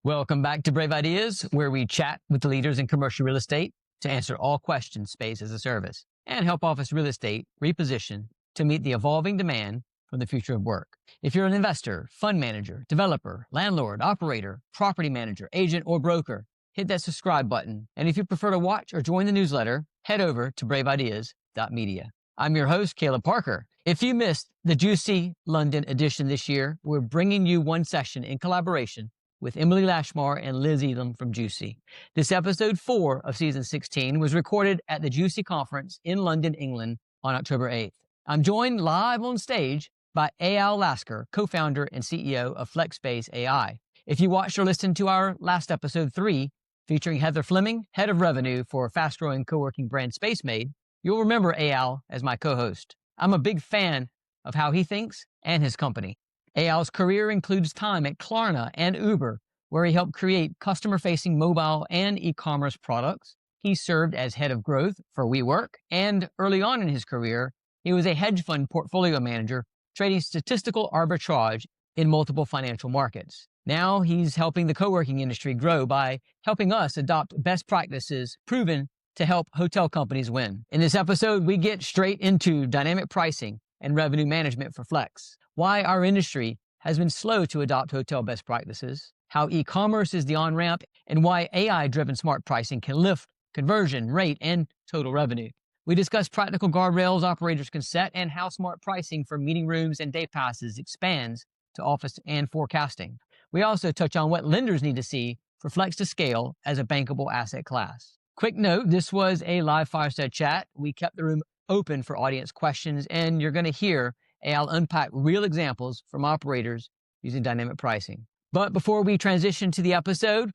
Welcome back to Brave Ideas, where we chat with the leaders in commercial real estate to answer all questions space as a service and help office real estate reposition to meet the evolving demand for the future of work. If you're an investor, fund manager, developer, landlord, operator, property manager, agent, or broker, hit that subscribe button. And if you prefer to watch or join the newsletter, head over to braveideas.media. I'm your host, Caleb Parker. If you missed the GCUC London edition this year, we're bringing you one session in collaboration with Emily Lashmar and Liz Elam from GCUC. This episode 4 of season 16 was recorded at the GCUC conference in London, England on October 8th. I'm joined live on stage by Eyal Lasker, co-founder and CEO of Flexspace AI. If you watched or listened to our last episode 3, featuring Heather Fleming, head of revenue for fast-growing co-working brand SpaceMade, you'll remember Eyal as my co-host. I'm a big fan of how he thinks and his company. Eyal's career includes time at Klarna and Uber, where he helped create customer-facing mobile and e-commerce products. He served as head of growth for WeWork, and early on in his career, he was a hedge fund portfolio manager trading statistical arbitrage in multiple financial markets. Now he's helping the co-working industry grow by helping us adopt best practices proven to help hotel companies win. In this episode, we get straight into dynamic pricing and revenue management for Flex, why our industry has been slow to adopt hotel best practices, how e-commerce is the on-ramp, and why AI-driven smart pricing can lift conversion, rate, and total revenue. We discuss practical guardrails operators can set and how smart pricing for meeting rooms and day passes expands to office and forecasting. We also touch on what lenders need to see for Flex to scale as a bankable asset class. Quick note, this was a live fireside chat. We kept the room open for audience questions, and you're going to hear Eyal unpack real examples from operators using dynamic pricing. But before we transition to the episode,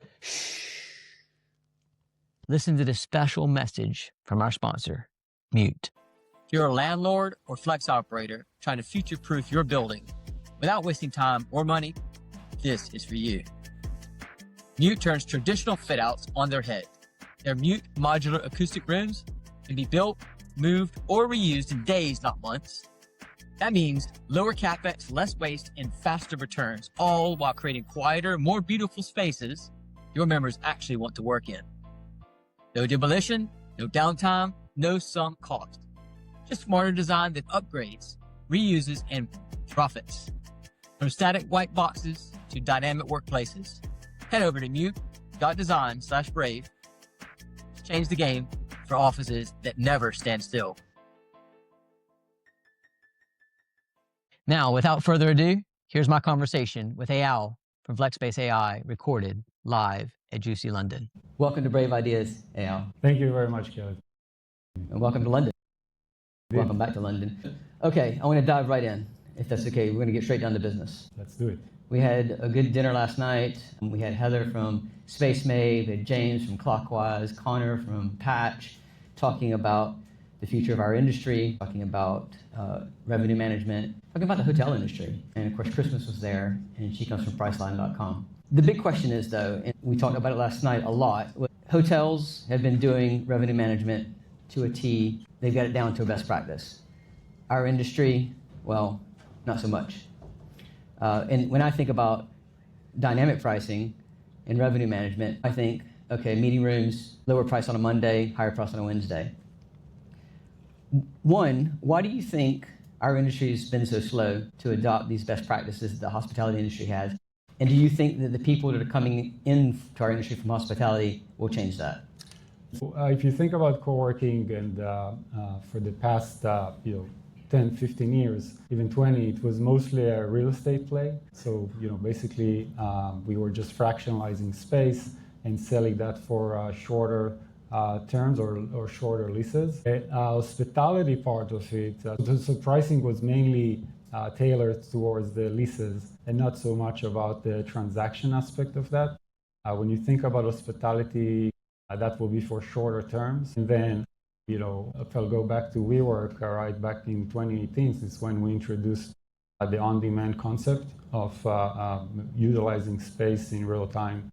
listen to this special message from our sponsor, Mute. If you're a landlord or flex operator trying to future-proof your building without wasting time or money, this is for you. Mute turns traditional fit-outs on their head. Their Mute modular acoustic rooms can be built, moved, or reused in days, not months. That means lower capex, less waste, and faster returns, all while creating quieter, more beautiful spaces your members actually want to work in. No demolition, no downtime, no sunk cost. Just smarter design that upgrades, reuses, and profits. From static white boxes to dynamic workplaces, head over to mute.design/brave to change the game for offices that never stand still. Now, without further ado, here's my conversation with Eyal from Flexspace AI, recorded live at GCUC London. Welcome to Brave Ideas, Eyal. Thank you very much, Caleb. And welcome to London. Welcome back to London. Okay, I want to dive right in, if that's okay. We're going to get straight down to business. Let's do it. We had a good dinner last night. We had Heather from SpaceMade, we had James from Clockwise, Connor from Patch, talking about the future of our industry, talking about revenue management, talking about the hotel industry. And of course, Christmas was there, and she comes from Priceline.com. The big question is, though, and we talked about it last night a lot, hotels have been doing revenue management to a T. They've got it down to a best practice. Our industry, well, not so much. And when I think about dynamic pricing and revenue management, I think, okay, meeting rooms, lower price on a Monday, higher price on a Wednesday. One, why do you think our industry has been so slow to adopt these best practices that the hospitality industry has? And do you think that the people that are coming into our industry from hospitality will change that? If you think about co-working and for the past 10, 15 years, even 20, it was mostly a real estate play. So, basically we were just fractionalizing space and selling that for shorter terms or shorter leases. Hospitality part of it, so pricing was mainly tailored towards the leases and not so much about the transaction aspect of that. When you think about hospitality, that will be for shorter terms. And then, if I'll go back to WeWork, right back in 2018, since when we introduced the on-demand concept of utilizing space in real time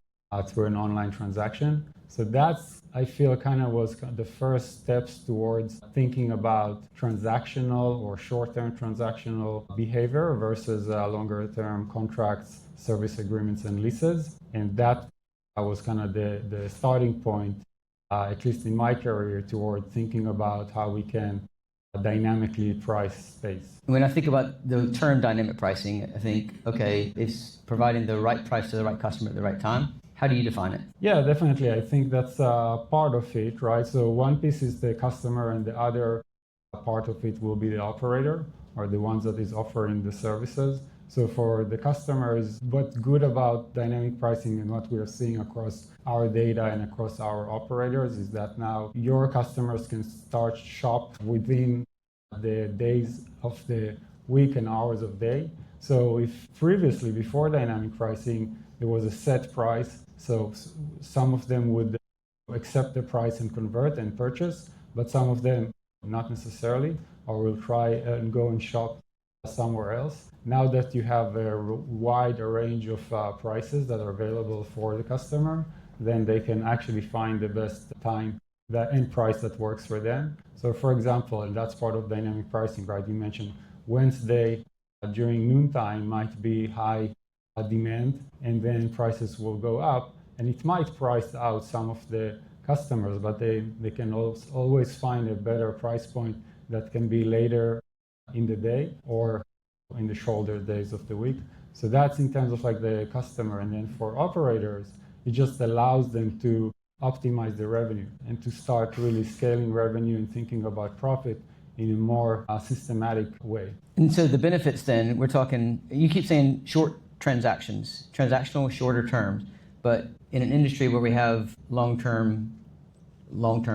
through an online transaction. So that's, I feel, kind of was the first steps towards thinking about transactional or short-term transactional behavior versus longer-term contracts, service agreements, and leases. And that was kind of the starting point, at least in my career, toward thinking about how we can dynamically price space. When I think about the term dynamic pricing, I think, okay, it's providing the right price to the right customer at the right time. How do you define it? Yeah, definitely. I think that's part of it, right? So one piece is the customer, and the other part of it will be the operator, or the ones that is offering the services. So for the customers, what's good about dynamic pricing and what we are seeing across our data and across our operators is that now your customers can start shop within the days of the week and hours of day. So if previously, before dynamic pricing, there was a set price, so some of them would accept the price and convert and purchase, but some of them not necessarily, or will try and go and shop somewhere else. Now that you have a wide range of prices that are available for the customer, then they can actually find the best time and price that works for them. So for example, and that's part of dynamic pricing, right? You mentioned Wednesday during noontime might be high demand, and then prices will go up, and it might price out some of the customers, but they can always find a better price point that can be later in the day or in the shoulder days of the week. So that's in terms of like the customer. And then for operators, it just allows them to optimize the revenue and to start really scaling revenue and thinking about profit in a more systematic way. And so the benefits then, we're talking, you keep saying short transactions, transactional, shorter terms, but in an industry where we have long-term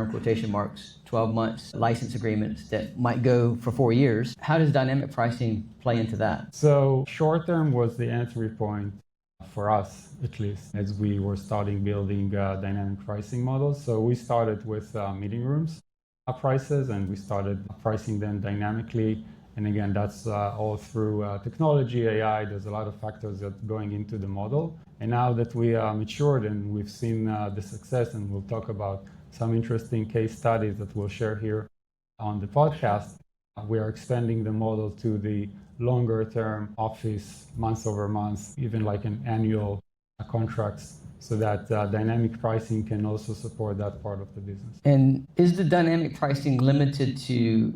quotation marks, 12 months license agreements that might go for 4 years, how does dynamic pricing play into that? So short-term was the entry point for us, at least, as we were starting building dynamic pricing models. So we started with meeting rooms prices, and we started pricing them dynamically. And again, that's all through technology, AI. There's a lot of factors that going into the model. And now that we matured and we've seen the success, and we'll talk about some interesting case studies that we'll share here on the podcast, we are expanding the model to the longer term office, month over month, even like an annual contracts, so that dynamic pricing can also support that part of the business. And is the dynamic pricing limited to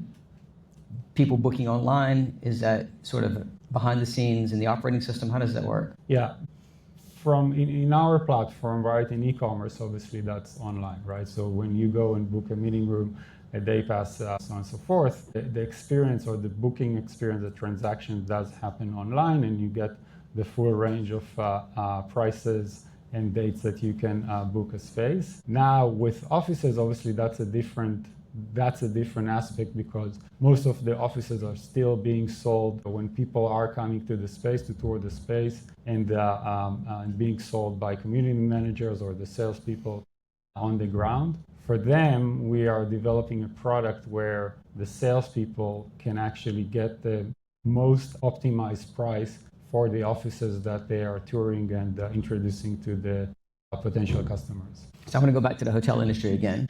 people booking online? Is that sort of behind the scenes in the operating system? How does that work? Yeah. From in our platform, right, in e-commerce, obviously that's online, right? So when you go and book a meeting room, a day pass, so on and so forth, the experience or the booking experience, the transaction does happen online, and you get the full range of prices and dates that you can book a space. Now with offices, obviously that's a different aspect, because most of the offices are still being sold when people are coming to the space to tour the space, and being sold by community managers or the salespeople on the ground. For them, we are developing a product where the salespeople can actually get the most optimized price for the offices that they are touring and introducing to the potential customers. So I'm going to go back to the hotel industry again.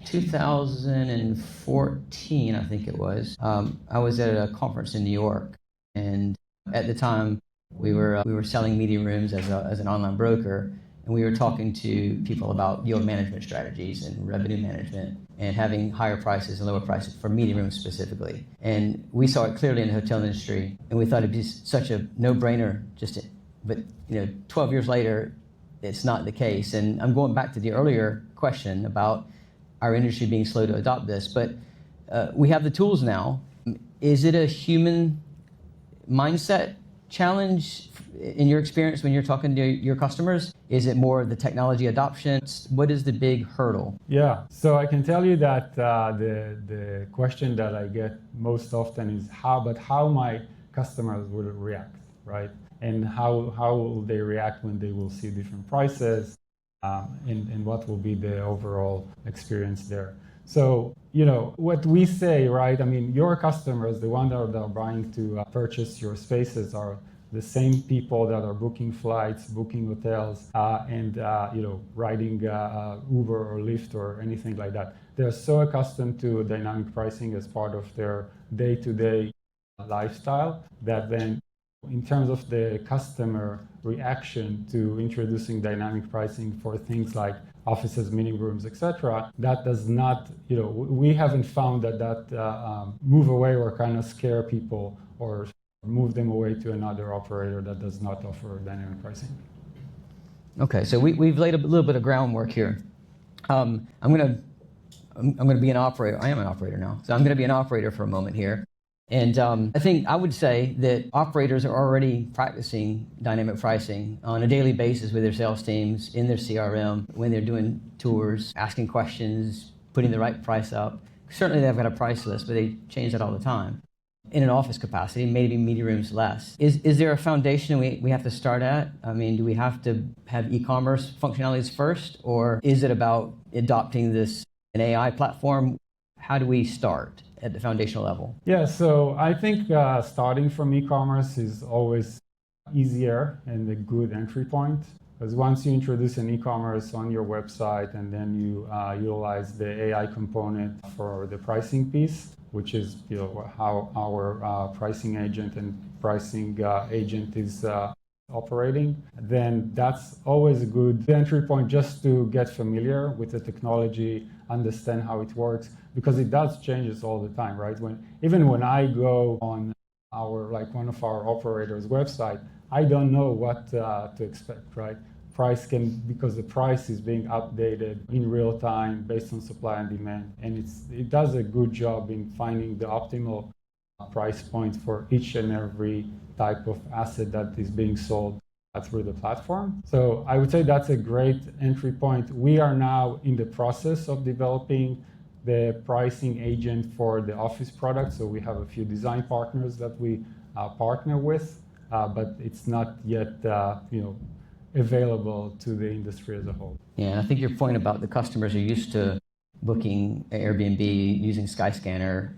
2014, I think it was. I was at a conference in New York, and at the time we were selling meeting rooms as an online broker, and we were talking to people about yield management strategies and revenue management and having higher prices and lower prices for meeting rooms specifically. And we saw it clearly in the hotel industry, and we thought it'd be such a no-brainer. But 12 years later, it's not the case. And I'm going back to the earlier question about our industry being slow to adopt this, but we have the tools now. Is it a human mindset challenge in your experience when you're talking to your customers? Is it more the technology adoption? What is the big hurdle? Yeah, so I can tell you that the question that I get most often is how my customers will react, right? And how will they react when they will see different prices, and what will be the overall experience there. So, what we say, right? I mean, your customers, the ones that are buying to purchase your spaces, are the same people that are booking flights, booking hotels, and riding Uber or Lyft or anything like that. They're so accustomed to dynamic pricing as part of their day-to-day lifestyle that then In terms of the customer reaction to introducing dynamic pricing for things like offices, meeting rooms, etc., that does not, we haven't found that move away or kind of scare people or move them away to another operator that does not offer dynamic pricing. Okay, so we've laid a little bit of groundwork here. I'm going to be an operator. I am an operator now, so I'm going to be an operator for a moment here. And I think I would say that operators are already practicing dynamic pricing on a daily basis with their sales teams, in their CRM, when they're doing tours, asking questions, putting the right price up. Certainly they've got a price list, but they change that all the time. In an office capacity, maybe meeting rooms less. Is there a foundation we have to start at? I mean, do we have to have e-commerce functionalities first, or is it about adopting an AI platform? How do we start at the foundational level? Yeah, so I think starting from e-commerce is always easier and a good entry point. Because once you introduce an e-commerce on your website and then you utilize the AI component for the pricing piece, which is how our pricing agent and pricing agent is operating, then that's always a good entry point just to get familiar with the technology, understand how it works, because it does changes all the time, right? Even when I go on one of our operators' website, I don't know what to expect, right? Because the price is being updated in real time based on supply and demand, and it does a good job in finding the optimal price point for each and every type of asset that is being sold through the platform. So I would say that's a great entry point. We are now in the process of developing the pricing agent for the office product. So we have a few design partners that we partner with, but it's not yet available to the industry as a whole. Yeah, and I think your point about the customers are used to booking Airbnb using Skyscanner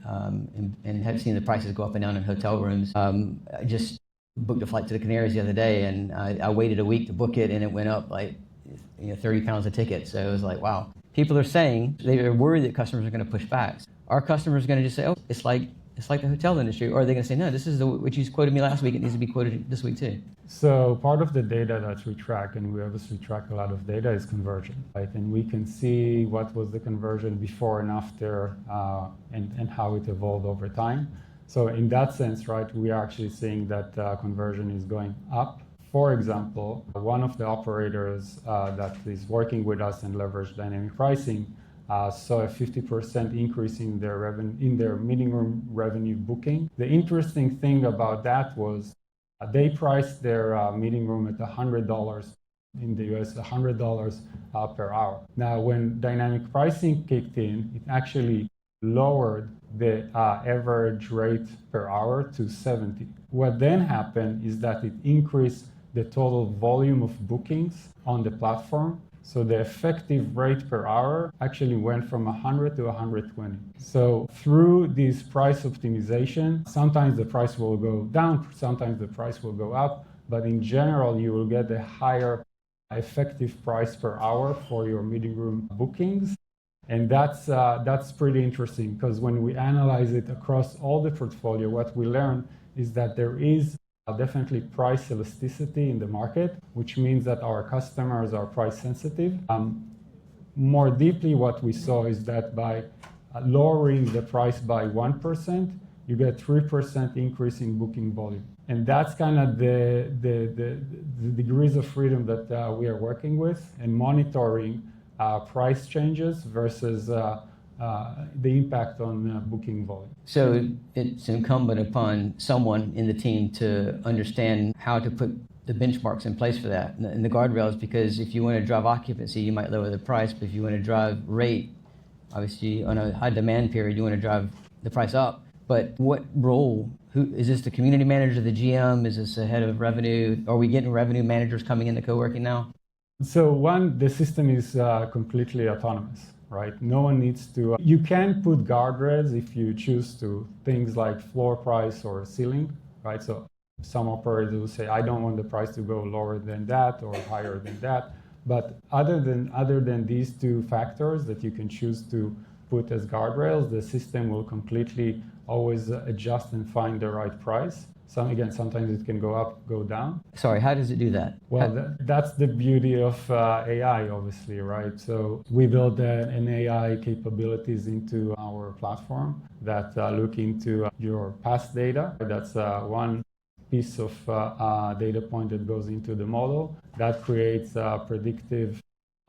and have seen the prices go up and down in hotel rooms. I just booked a flight to the Canaries the other day, and I waited a week to book it, and it went up like 30 pounds a ticket. So it was like, wow. People are saying they're worried that customers are going to push back. Our customers are going to just say, oh, it's like the hotel industry, or are they going to say, no, this is what you quoted me last week, it needs to be quoted this week too? So part of the data that we track, and we obviously track a lot of data, is conversion, right? And we can see what was the conversion before and after, and how it evolved over time. So in that sense, right, we are actually seeing that conversion is going up. For example, one of the operators that is working with us and leverage dynamic pricing saw a 50% increase in their meeting room revenue booking. The interesting thing about that was they priced their meeting room at $100 in the US, $100 per hour. Now, when dynamic pricing kicked in, it actually lowered the average rate per hour to 70. What then happened is that it increased the total volume of bookings on the platform. So the effective rate per hour actually went from 100 to 120. So through this price optimization, sometimes the price will go down, sometimes the price will go up, but in general, you will get a higher effective price per hour for your meeting room bookings. And that's pretty interesting, because when we analyze it across all the portfolio, what we learned is that there is definitely price elasticity in the market, which means that our customers are price sensitive. More deeply, what we saw is that by lowering the price by 1%, you get 3% increase in booking volume. And that's kind of the degrees of freedom that we are working with and monitoring price changes versus the impact on booking volume. So it's incumbent upon someone in the team to understand how to put the benchmarks in place for that and the guardrails, because if you want to drive occupancy, you might lower the price, but if you want to drive rate, obviously on a high demand period, you want to drive the price up. But what role, is this the community manager, the GM, is this the head of revenue? Are we getting revenue managers coming into co-working now? So the system is completely autonomous, right? No one needs to, you can put guardrails if you choose to, things like floor price or ceiling, right? So some operators will say, I don't want the price to go lower than that or higher than that. But other than these two factors that you can choose to put as guardrails, the system will completely always adjust and find the right price. Sometimes it can go up, go down. Sorry, how does it do that? Well, that's the beauty of AI, obviously, right? So we build an AI capabilities into our platform that look into your past data. That's one piece of data point that goes into the model that creates predictive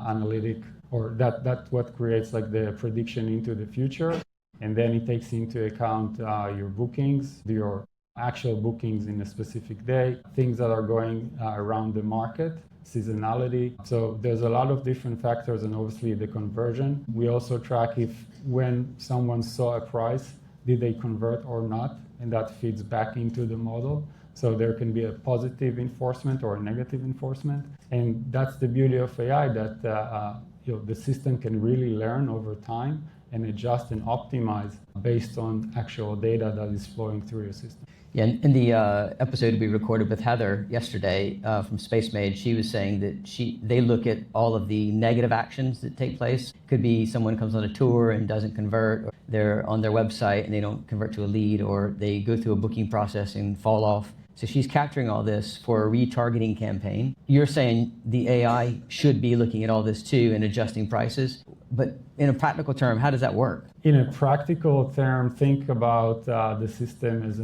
analytic, or that's what creates like the prediction into the future. And then it takes into account your bookings, your actual bookings in a specific day, things that are going around the market, seasonality. So there's a lot of different factors, and obviously the conversion. We also track if when someone saw a price, did they convert or not, and that feeds back into the model. So there can be a positive enforcement or a negative enforcement. And that's the beauty of AI, that the system can really learn over time and adjust and optimize based on actual data that is flowing through your system. Yeah, in the episode we recorded with Heather yesterday from SpaceMade, she was saying that they look at all of the negative actions that take place. Could be someone comes on a tour and doesn't convert, or they're on their website and they don't convert to a lead, or they go through a booking process and fall off. So she's capturing all this for a retargeting campaign. You're saying the AI should be looking at all this too and adjusting prices. But in a practical term, how does that work? In a practical term, think about the system as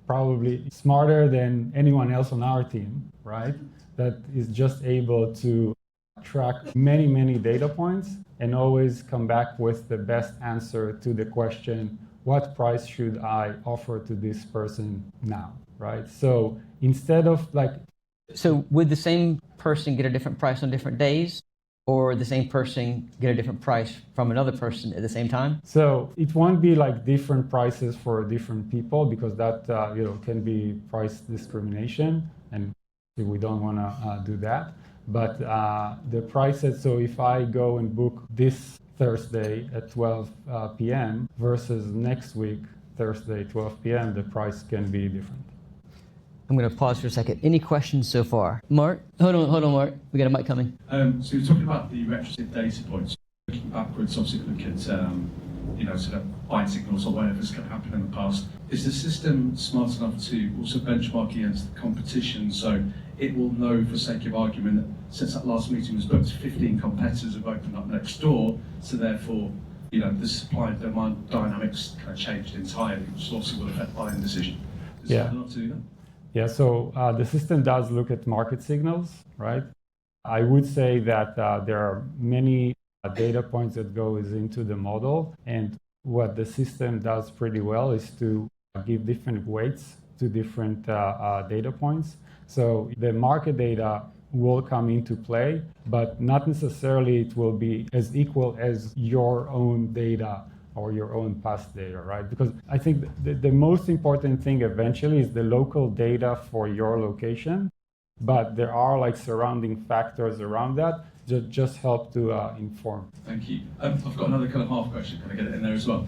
probably smarter than anyone else on our team, right? That is just able to track many, many data points and always come back with the best answer to the question, what price should I offer to this person now, right? So instead of So would the same person get a different price on different days? Or the same person get a different price from another person at the same time? So it won't be like different prices for different people, because that can be price discrimination, and we don't want to do that. But the prices, so if I go and book this Thursday at 12 p.m. versus next week, Thursday, 12 p.m., the price can be different. I'm going to pause for a second. Any questions so far? Mark? Hold on, Mark. We got a mic coming. So you're talking about the retrospective data points. Looking backwards, obviously look at, sort of buying signals or whatever's happened in the past. Is the system smart enough to also benchmark against the competition, so it will know, for sake of argument, that since that last meeting was booked, 15 competitors have opened up next door, so therefore, the supply and demand dynamics kind of changed entirely, which also will affect buying decision. Is it not to do that? Yeah, so the system does look at market signals, right? I would say that there are many data points that goes into the model, and what the system does pretty well is to give different weights to different data points. So the market data will come into play, but not necessarily it will be as equal as your own data or your own past data, right? Because I think the most important thing eventually is the local data for your location, but there are surrounding factors around that that just help to inform. Thank you. I've got another kind of half question, can I get it in there as well?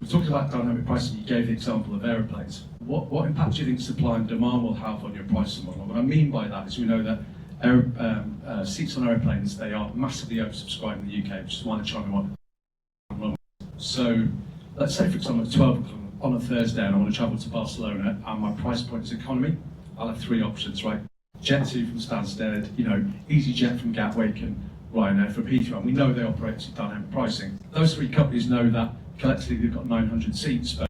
We talked about dynamic pricing, you gave the example of aeroplanes. What impact do you think supply and demand will have on your pricing model? What I mean by that is we know that seats on aeroplanes, they are massively oversubscribed in the UK, which is why they're trying to. So let's say, for example, at 12 o'clock on a Thursday and I want to travel to Barcelona and my price point is economy, I'll have three options, right? Jet2 from Stansted, EasyJet from Gatwick, and Ryanair from Heathrow. And we know they operate at dynamic pricing. Those three companies know that collectively they've got 900 seats, but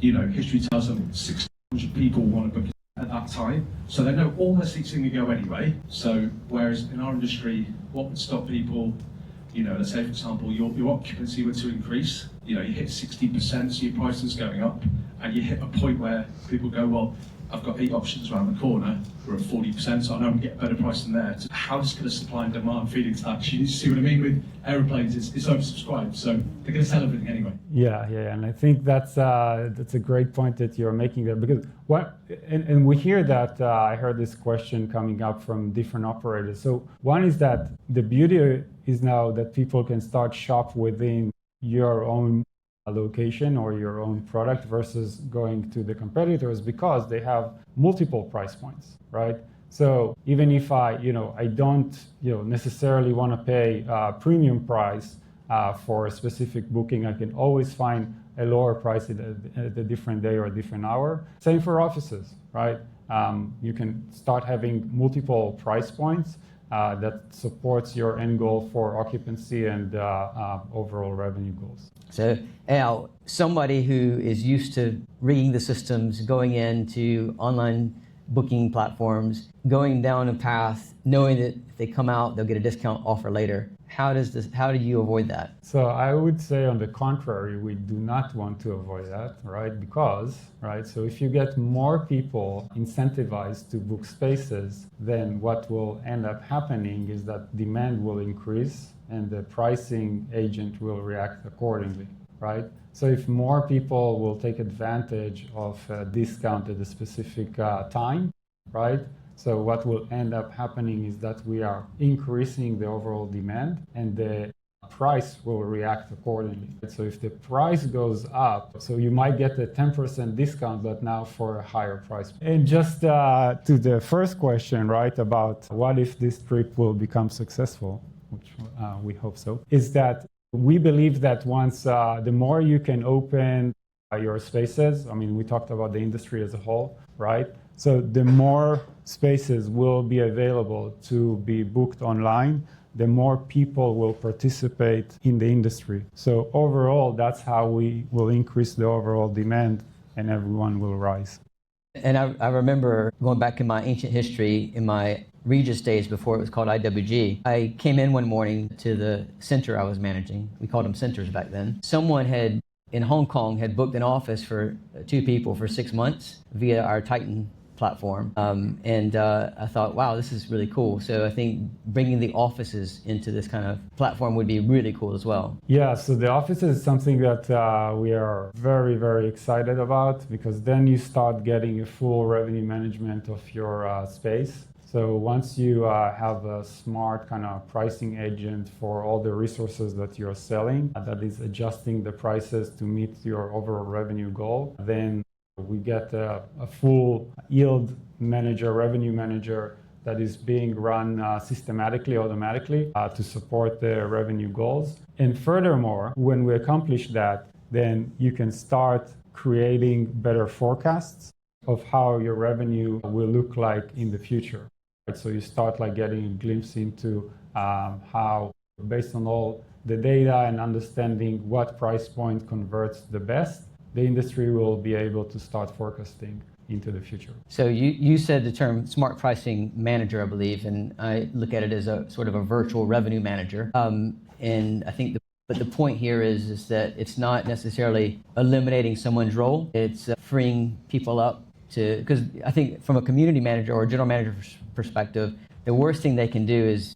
history tells them 600 people want to book at that time. So they know all their seats are going to go anyway. So whereas in our industry, what would stop people, let's say, for example, your occupancy were to increase, you hit 60%, so your pricing's going up, and you hit a point where people go, well, I've got 8 options around the corner, we're at 40%, so I know I'm getting a better price than there. So how does the supply and demand feed into that? You see what I mean? With aeroplanes, it's oversubscribed, so they're going to sell everything anyway. Yeah, and I think that's a great point that you're making there, because and we hear that, I heard this question coming up from different operators. So one is that the beauty is now that people can start shop within your own location or your own product versus going to the competitors, because they have multiple price points, right? So even if I don't necessarily want to pay a premium price for a specific booking, I can always find a lower price at a different day or a different hour. Same for offices, right? You can start having multiple price points that supports your end goal for occupancy and overall revenue goals. So, Eyal, somebody who is used to rigging the systems, going into online booking platforms, going down a path, knowing that if they come out, they'll get a discount offer later. How do you avoid that? So I would say on the contrary, we do not want to avoid that, right? Because, right, so if you get more people incentivized to book spaces, then what will end up happening is that demand will increase and the pricing agent will react accordingly, right? So if more people will take advantage of a discount at a specific time, right? So what will end up happening is that we are increasing the overall demand and the price will react accordingly. So if the price goes up, so you might get a 10% discount, but now for a higher price. And just to the first question, right, about what if this trip will become successful, which we hope so, is that we believe that once the more you can open your spaces, I mean, we talked about the industry as a whole, right? So the more spaces will be available to be booked online, the more people will participate in the industry. So overall, that's how we will increase the overall demand and everyone will rise. And I remember going back in my ancient history, in my Regis days before it was called IWG, I came in one morning to the center I was managing. We called them centers back then. Someone in Hong Kong had booked an office for 2 people for 6 months via our Titan platform. I thought, wow, this is really cool. So I think bringing the offices into this kind of platform would be really cool as well. Yeah, so the offices is something that we are very, very excited about because then you start getting a full revenue management of your space. So once you have a smart kind of pricing agent for all the resources that you're selling, that is adjusting the prices to meet your overall revenue goal, then we get a full yield manager, revenue manager that is being run systematically, automatically to support the revenue goals. And furthermore, when we accomplish that, then you can start creating better forecasts of how your revenue will look like in the future. So you start like getting a glimpse into how, based on all the data and understanding what price point converts the best, the industry will be able to start forecasting into the future. So you said the term smart pricing manager, I believe, and I look at it as a sort of a virtual revenue manager. And I think the point here is that it's not necessarily eliminating someone's role. It's freeing people up to, because I think from a community manager or a general manager perspective, the worst thing they can do is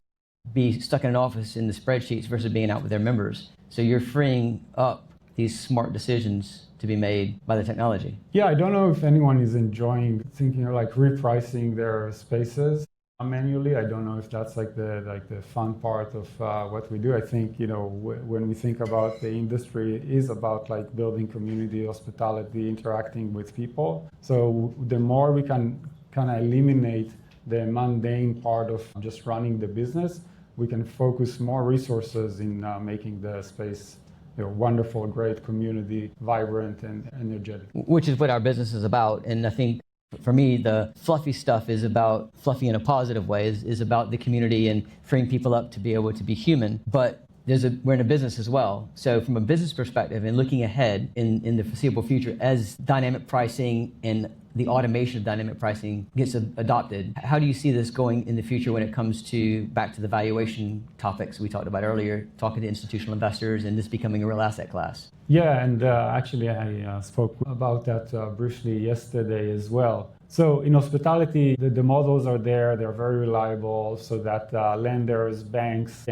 be stuck in an office in the spreadsheets versus being out with their members. So you're freeing up these smart decisions to be made by the technology. Yeah, I don't know if anyone is enjoying thinking like repricing their spaces manually. I don't know if that's like the fun part of what we do. I think, you know, when we think about the industry, it is about like building community, hospitality, interacting with people. So the more we can kind of eliminate the mundane part of just running the business, we can focus more resources in making the space wonderful, great community, vibrant and energetic. Which is what our business is about. And I think for me, the fluffy stuff is about, fluffy in a positive way, is about the community and freeing people up to be able to be human. But we're in a business as well. So from a business perspective and looking ahead in the foreseeable future, as dynamic pricing and the automation of dynamic pricing gets adopted, how do you see this going in the future when it comes to back to the valuation topics we talked about earlier, talking to institutional investors and this becoming a real asset class? Yeah, and actually I spoke about that briefly yesterday as well. So in hospitality, the models are there, they're very reliable so that lenders, banks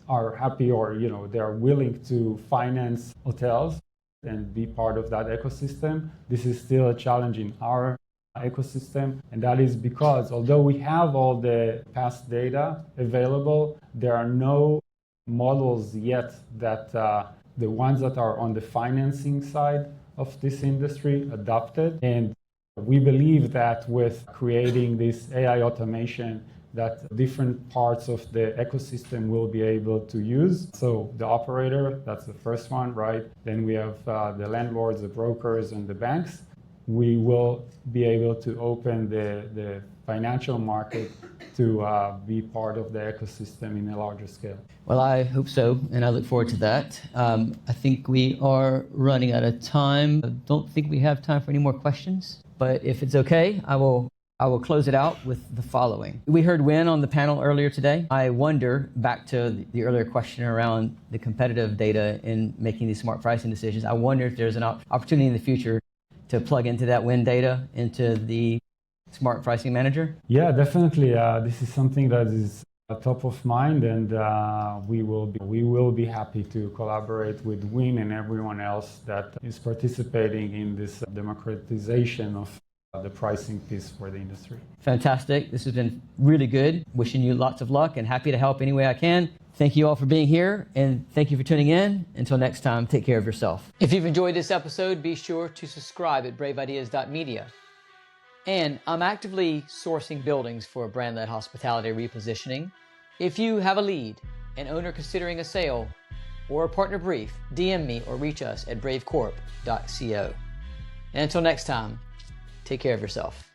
are happy or they're willing to finance hotels and be part of that ecosystem. This is still a challenge in our ecosystem, and that is because although we have all the past data available, there are no models yet that the ones that are on the financing side of this industry adopted. And we believe that with creating this AI automation that different parts of the ecosystem will be able to use. So the operator, that's the first one, right? Then we have the landlords, the brokers, and the banks. We will be able to open the financial market to be part of the ecosystem in a larger scale. Well, I hope so, and I look forward to that. I think we are running out of time. I don't think we have time for any more questions, but if it's okay, I will close it out with the following. We heard Win on the panel earlier today. I wonder, back to the earlier question around the competitive data in making these smart pricing decisions, I wonder if there's an opportunity in the future to plug into that Win data into the Smart Pricing Manager? Yeah, definitely. This is something that is top of mind, and we will be happy to collaborate with Win and everyone else that is participating in this democratization of the pricing piece for the industry. Fantastic. This has been really good. Wishing you lots of luck and happy to help any way I can. Thank you all for being here, and thank you for tuning in. Until next time, take care of yourself. If you've enjoyed this episode, be sure to subscribe at braveideas.media. And I'm actively sourcing buildings for brand-led hospitality repositioning. If you have a lead, an owner considering a sale, or a partner brief, DM me or reach us at bravecorp.co. And until next time, take care of yourself.